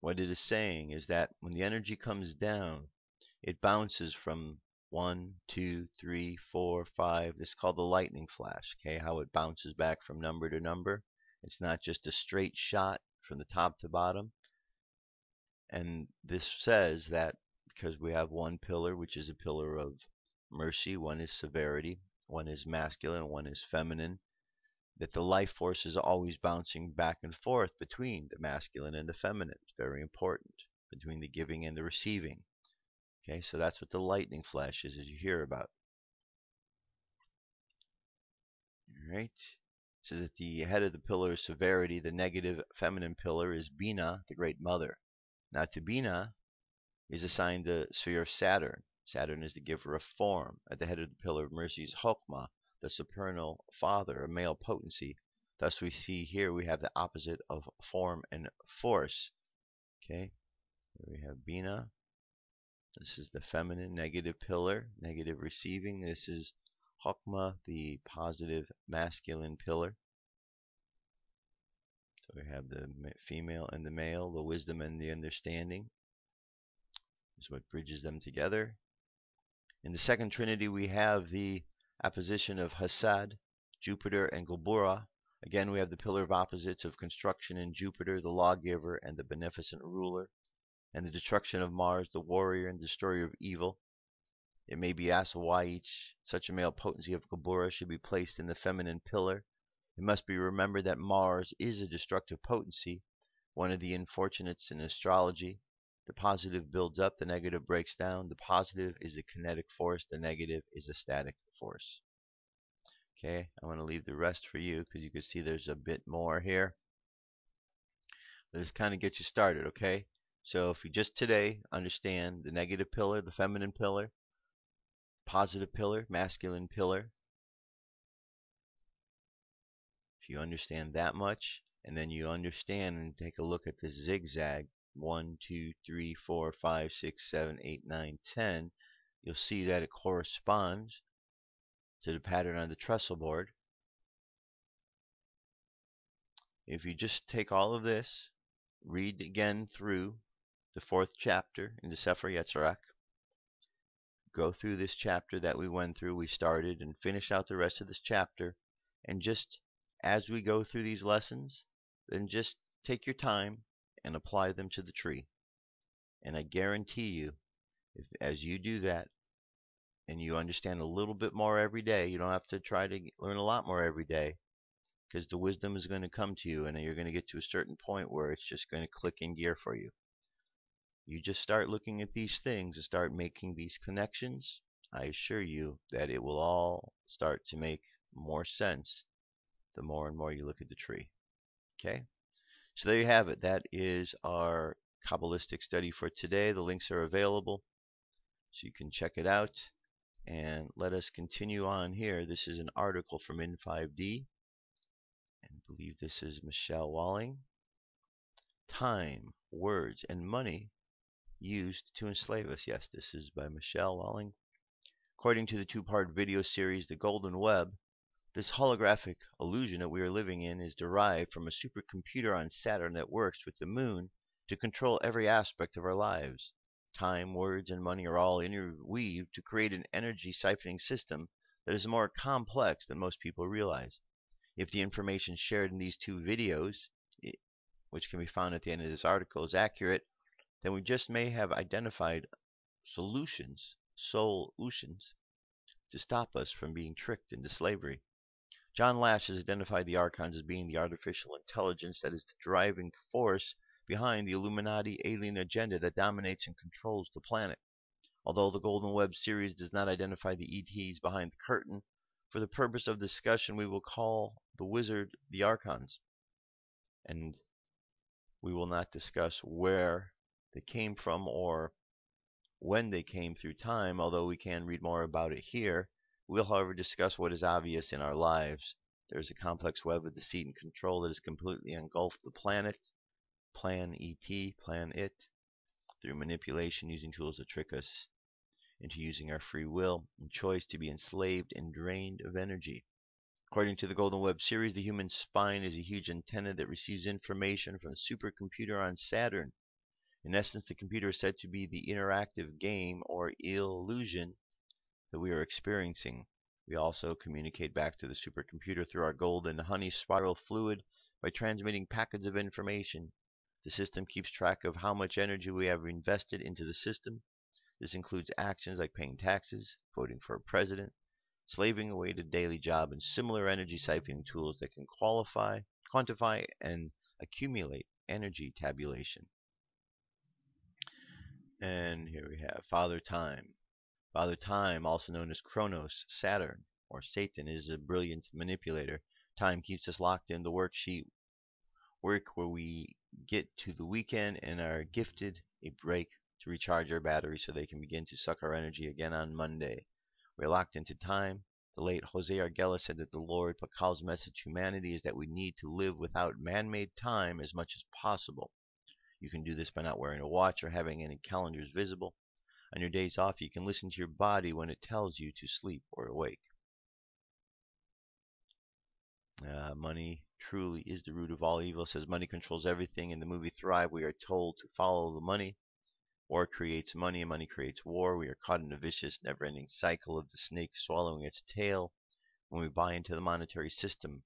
what it is saying is that when the energy comes down, it bounces from 1, 2, 3, 4, 5. This is called the lightning flash. Okay, how it bounces back from number to number. It's not just a straight shot from the top to bottom. And this says that because we have one pillar, which is a pillar of mercy, one is severity, one is masculine, one is feminine, that the life force is always bouncing back and forth between the masculine and the feminine. It's very important, between the giving and the receiving. Okay, so that's what the lightning flash is, as you hear about. All right. So that the head of the pillar is severity, the negative feminine pillar is Bina, the great mother. Now to Bina is assigned the sphere of Saturn. Saturn is the giver of form. At the head of the pillar of mercy is Chokmah, the supernal father, a male potency. Thus we see here we have the opposite of form and force. Okay, here we have Bina. This is the feminine negative pillar, negative receiving. This is Chokmah, the positive masculine pillar. So we have the female and the male, the wisdom and the understanding. This is what bridges them together. In the second trinity, we have the opposition of Hasad, Jupiter, and Geburah. Again, we have the pillar of opposites of construction in Jupiter, the lawgiver and the beneficent ruler, and the destruction of Mars, the warrior and destroyer of evil. It may be asked why such a male potency of Geburah should be placed in the feminine pillar. It must be remembered that Mars is a destructive potency, one of the unfortunates in astrology, The positive builds up, the negative breaks down. The positive is a kinetic force, the negative is a static force. Okay, I'm going to leave the rest for you because you can see there's a bit more here. This kind of gets you started, okay? So if you just today understand the negative pillar, the feminine pillar, positive pillar, masculine pillar, if you understand that much, and then you understand and take a look at this zigzag, 1, 2, 3, 4, 5, 6, 7, 8, 9, 10, you'll see that it corresponds to the pattern on the Trestleboard. If you just take all of this, read again through the 4th chapter in the Sefer Yetzirah, go through this chapter that we went through, we started, and finish out the rest of this chapter, and just as we go through these lessons, then just take your time and apply them to the tree. And I guarantee you, as you do that, and you understand a little bit more every day, you don't have to try to learn a lot more every day, because the wisdom is going to come to you, and you're going to get to a certain point where it's just going to click in gear for you. You just start looking at these things and start making these connections. I assure you that it will all start to make more sense the more and more you look at the tree. Okay? So there you have it. That is our Kabbalistic study for today. The links are available, so you can check it out. And let us continue on here. This is an article from In5D. And I believe this is Michelle Walling. Time, words, and money used to enslave us. Yes, this is by Michelle Walling. According to the 2-part video series, The Golden Web, this holographic illusion that we are living in is derived from a supercomputer on Saturn that works with the moon to control every aspect of our lives. Time, words, and money are all interweaved to create an energy siphoning system that is more complex than most people realize. If the information shared in these 2 videos, which can be found at the end of this article, is accurate, then we just may have identified solutions to stop us from being tricked into slavery. John Lash has identified the Archons as being the artificial intelligence that is the driving force behind the Illuminati alien agenda that dominates and controls the planet. Although the Golden Web series does not identify the ETs behind the curtain, for the purpose of discussion we will call the wizard the Archons. And we will not discuss where they came from or when they came through time, although we can read more about it here. We will, however, discuss what is obvious in our lives. There is a complex web of deceit and control that has completely engulfed the planet. Plan it, through manipulation using tools that trick us into using our free will and choice to be enslaved and drained of energy. According to the Golden Web series, the human spine is a huge antenna that receives information from a supercomputer on Saturn. In essence, the computer is said to be the interactive game or illusion that we are experiencing. We also communicate back to the supercomputer through our golden honey spiral fluid by transmitting packets of information. The system keeps track of how much energy we have invested into the system. This includes actions like paying taxes, voting for a president, slaving away at a daily job, and similar energy siphoning tools that can quantify, and accumulate energy tabulation. And here we have Father Time. Father Time, also known as Kronos, Saturn, or Satan, is a brilliant manipulator. Time keeps us locked in the worksheet work where we get to the weekend and are gifted a break to recharge our batteries so they can begin to suck our energy again on Monday. We're locked into time. The late Jose Arguelles said that the Lord Pacal's message to humanity is that we need to live without man-made time as much as possible. You can do this by not wearing a watch or having any calendars visible. On your days off, you can listen to your body when it tells you to sleep or awake. Money truly is the root of all evil. It says money controls everything. In the movie Thrive, we are told to follow the money. War creates money, and money creates war. We are caught in a vicious, never-ending cycle of the snake swallowing its tail. When we buy into the monetary system,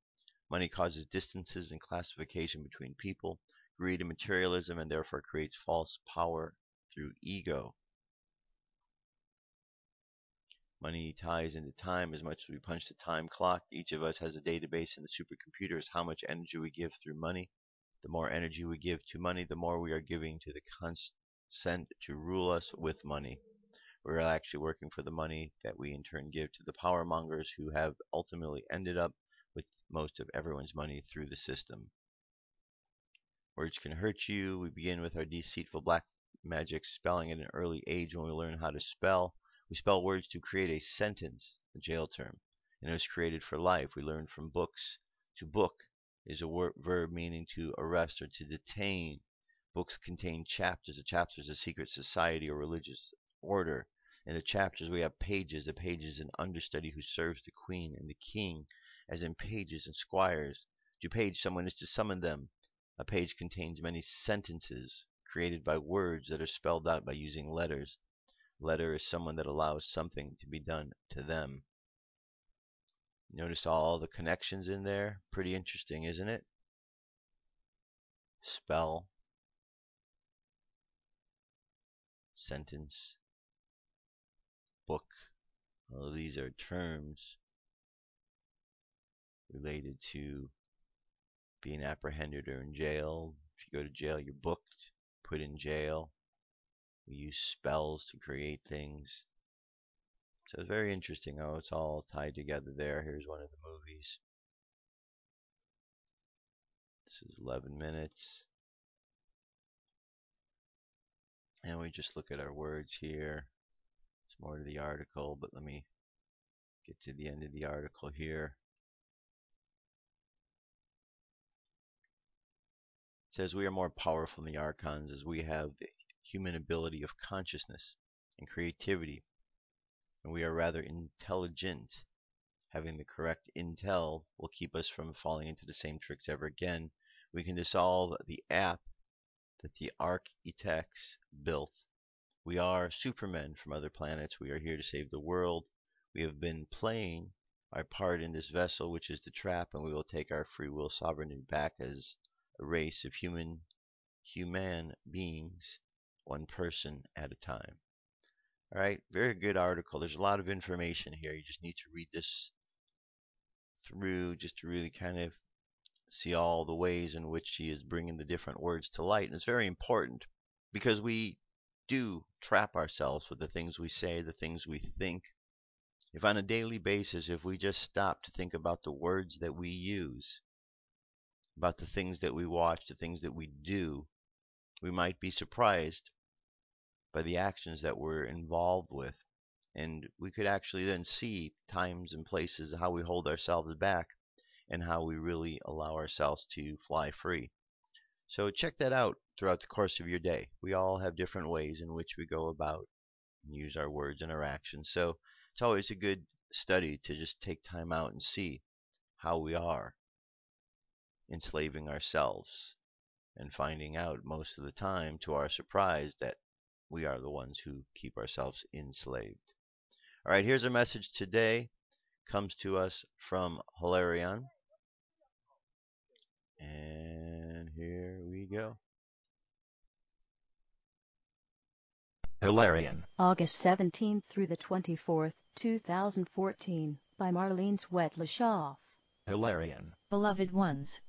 money causes distances and classification between people, greed and materialism, and therefore creates false power through ego. Money ties into time as much as we punch the time clock. Each of us has a database in the supercomputer as how much energy we give through money. The more energy we give to money, the more we are giving to the sent to rule us with money. We're actually working for the money that we in turn give to the power mongers who have ultimately ended up with most of everyone's money through the system. Words can hurt you. We begin with our deceitful black magic spelling at an early age when we learn how to spell. We spell words to create a sentence, a jail term, and it was created for life. We learn from books. To book is a verb meaning to arrest or to detain. Books contain chapters. A chapter is a secret society or religious order. In the chapters we have pages. A page is an understudy who serves the queen and the king, as in pages and squires. To page someone is to summon them. A page contains many sentences created by words that are spelled out by using letters. Letter is someone that allows something to be done to them. Notice all the connections in there? Pretty interesting, isn't it? Spell, sentence, book. All of these are terms related to being apprehended or in jail. If you go to jail, you're booked, put in jail. We use spells to create things. So it's very interesting how it's all tied together there. Here's one of the movies. This is 11 minutes. And we just look at our words here. It's more to the article, but let me get to the end of the article here. It says we are more powerful than the archons as we have the human ability of consciousness and creativity. And we are rather intelligent. Having the correct intel will keep us from falling into the same tricks ever again. We can dissolve the app that the architects built. We are supermen from other planets. We are here to save the world. We have been playing our part in this vessel, which is the trap, and we will take our free will sovereignty back as a race of human beings, one person at a time. All right, very good article. There's a lot of information here. You just need to read this through just to really kind of see all the ways in which she is bringing the different words to light. And it's very important because we do trap ourselves with the things we say, the things we think. If on a daily basis, if we just stop to think about the words that we use, about the things that we watch, the things that we do, we might be surprised by the actions that we're involved with. And we could actually then see times and places how we hold ourselves back and how we really allow ourselves to fly free. So check that out throughout the course of your day. We all have different ways in which we go about and use our words and our actions. So it's always a good study to just take time out and see how we are enslaving ourselves and finding out most of the time, to our surprise, that we are the ones who keep ourselves enslaved. All right, here's our message today. Comes to us from Hilarion. And here we go. Hilarion. August 17th through the 24th, 2014, by Marlene Swetleshoff. Hilarion. Beloved ones,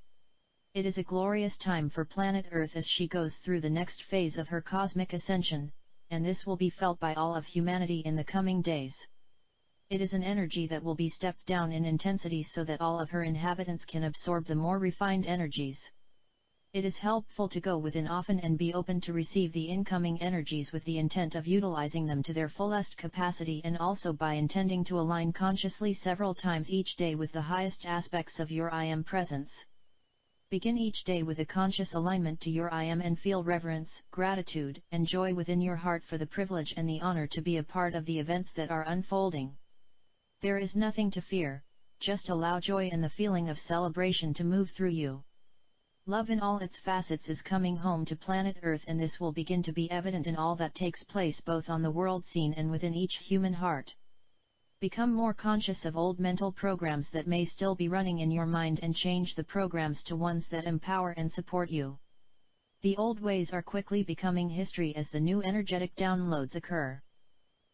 it is a glorious time for planet Earth as she goes through the next phase of her cosmic ascension, and this will be felt by all of humanity in the coming days. It is an energy that will be stepped down in intensity so that all of her inhabitants can absorb the more refined energies. It is helpful to go within often and be open to receive the incoming energies with the intent of utilizing them to their fullest capacity, and also by intending to align consciously several times each day with the highest aspects of your I Am presence. Begin each day with a conscious alignment to your I Am and feel reverence, gratitude, and joy within your heart for the privilege and the honor to be a part of the events that are unfolding. There is nothing to fear, just allow joy and the feeling of celebration to move through you. Love in all its facets is coming home to planet Earth, and this will begin to be evident in all that takes place both on the world scene and within each human heart. Become more conscious of old mental programs that may still be running in your mind and change the programs to ones that empower and support you. The old ways are quickly becoming history as the new energetic downloads occur.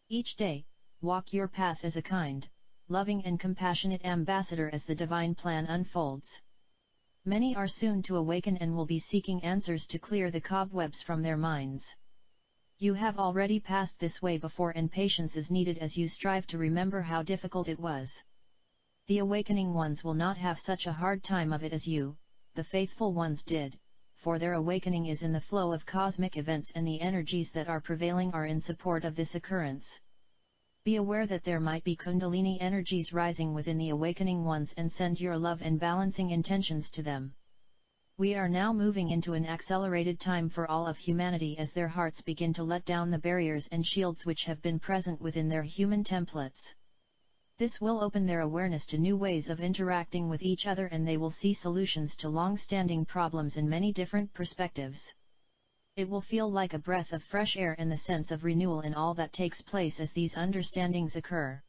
Each day, walk your path as a kind, loving and compassionate ambassador as the divine plan unfolds. Many are soon to awaken and will be seeking answers to clear the cobwebs from their minds. You have already passed this way before, and patience is needed as you strive to remember how difficult it was. The awakening ones will not have such a hard time of it as you, the faithful ones, did, for their awakening is in the flow of cosmic events, and the energies that are prevailing are in support of this occurrence. Be aware that there might be Kundalini energies rising within the awakening ones, and send your love and balancing intentions to them. We are now moving into an accelerated time for all of humanity as their hearts begin to let down the barriers and shields which have been present within their human templates. This will open their awareness to new ways of interacting with each other, and they will see solutions to long-standing problems in many different perspectives. It will feel like a breath of fresh air and the sense of renewal in all that takes place as these understandings occur.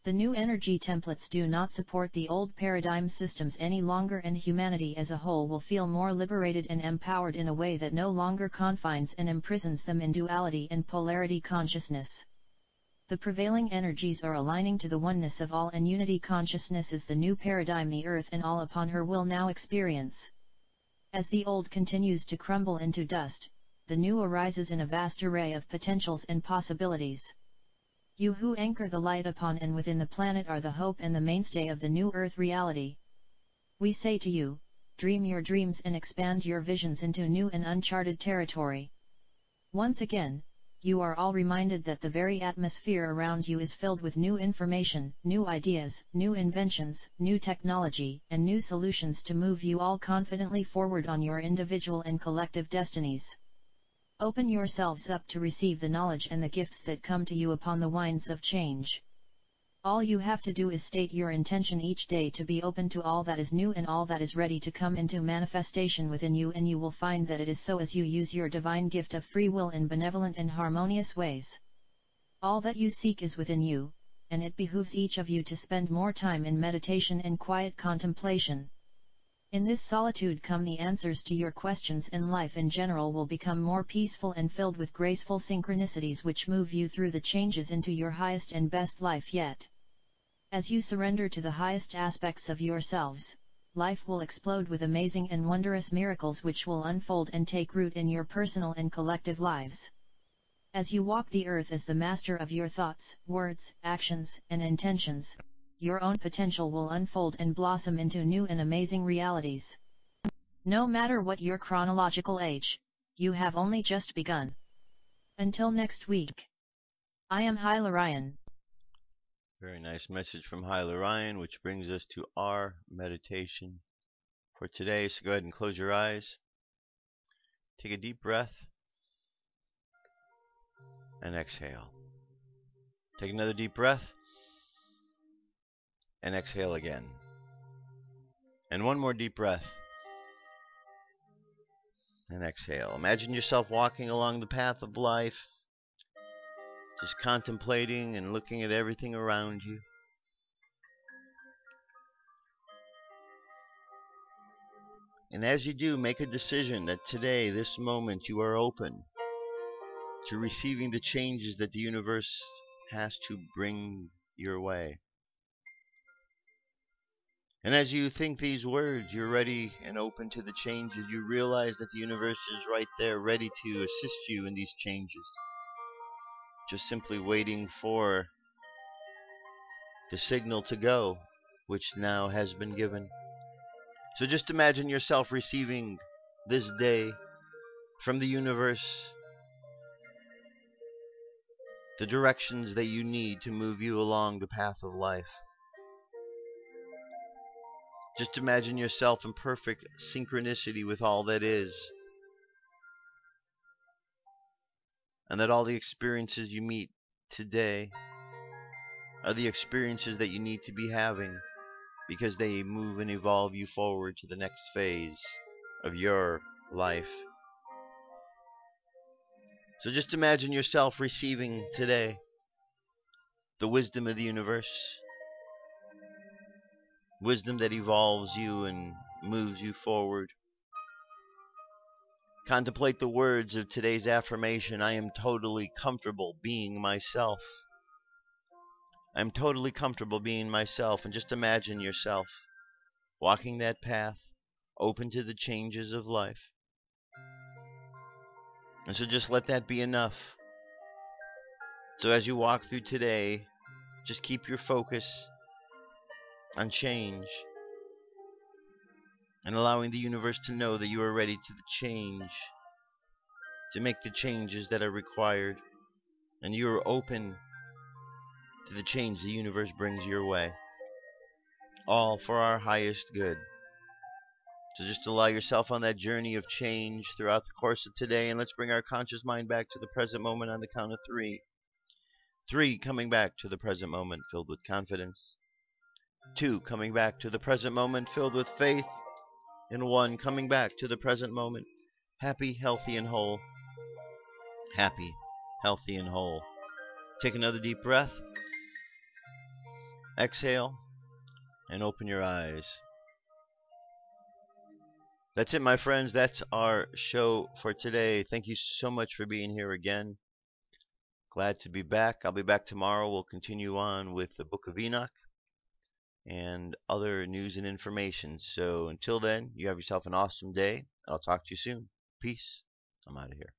The new energy templates do not support the old paradigm systems any longer, and humanity as a whole will feel more liberated and empowered in a way that no longer confines and imprisons them in duality and polarity consciousness. The prevailing energies are aligning to the oneness of all, and unity consciousness is the new paradigm the earth and all upon her will now experience. As the old continues to crumble into dust, the new arises in a vast array of potentials and possibilities. You who anchor the light upon and within the planet are the hope and the mainstay of the new earth reality. We say to you, dream your dreams and expand your visions into new and uncharted territory. Once again, you are all reminded that the very atmosphere around you is filled with new information, new ideas, new inventions, new technology, and new solutions to move you all confidently forward on your individual and collective destinies. Open yourselves up to receive the knowledge and the gifts that come to you upon the winds of change. All you have to do is state your intention each day to be open to all that is new and all that is ready to come into manifestation within you, and you will find that it is so as you use your divine gift of free will in benevolent and harmonious ways. All that you seek is within you, and it behooves each of you to spend more time in meditation and quiet contemplation. In this solitude come the answers to your questions, and life in general will become more peaceful and filled with graceful synchronicities which move you through the changes into your highest and best life yet. As you surrender to the highest aspects of yourselves, life will explode with amazing and wondrous miracles which will unfold and take root in your personal and collective lives. As you walk the earth as the master of your thoughts, words, actions, and intentions, your own potential will unfold and blossom into new and amazing realities. No matter what your chronological age, you have only just begun. Until next week. I am Hilarion. Very nice message from Hilarion, which brings us to our meditation for today. So go ahead and close your eyes. Take a deep breath and exhale. Take another deep breath and exhale again. And one more deep breath and exhale. Imagine yourself walking along the path of life, just contemplating and looking at everything around you. And as you do, make a decision that today, this moment, you are open to receiving the changes that the universe has to bring your way. And as you think these words, you're ready and open to the changes. You realize that the universe is right there, ready to assist you in these changes. Just simply waiting for the signal to go, which now has been given. So just imagine yourself receiving this day from the universe the directions that you need to move you along the path of life. Just imagine yourself in perfect synchronicity with all that is, and that all the experiences you meet today are the experiences that you need to be having, because they move and evolve you forward to the next phase of your life. So just imagine yourself receiving today the wisdom of the universe, wisdom that evolves you and moves you forward. Contemplate the words of today's affirmation. I am totally comfortable being myself. I'm totally comfortable being myself. And just imagine yourself walking that path, open to the changes of life. And so just let that be enough. So as you walk through today, just keep your focus on change and allowing the universe to know that you are ready to change, to make the changes that are required, and you are open to the change the universe brings your way, all for our highest good. So just allow yourself on that journey of change throughout the course of today, and let's bring our conscious mind back to the present moment on the count of 3. 3, coming back to the present moment filled with confidence. 2, coming back to the present moment filled with faith. And 1, coming back to the present moment, happy, healthy, and whole. Happy, healthy, and whole. Take another deep breath. Exhale, and open your eyes. That's it, my friends. That's our show for today. Thank you so much for being here again. Glad to be back. I'll be back tomorrow. We'll continue on with the Book of Enoch and other news and information. So until then, you have yourself an awesome day. I'll talk to you soon. Peace. I'm out of here.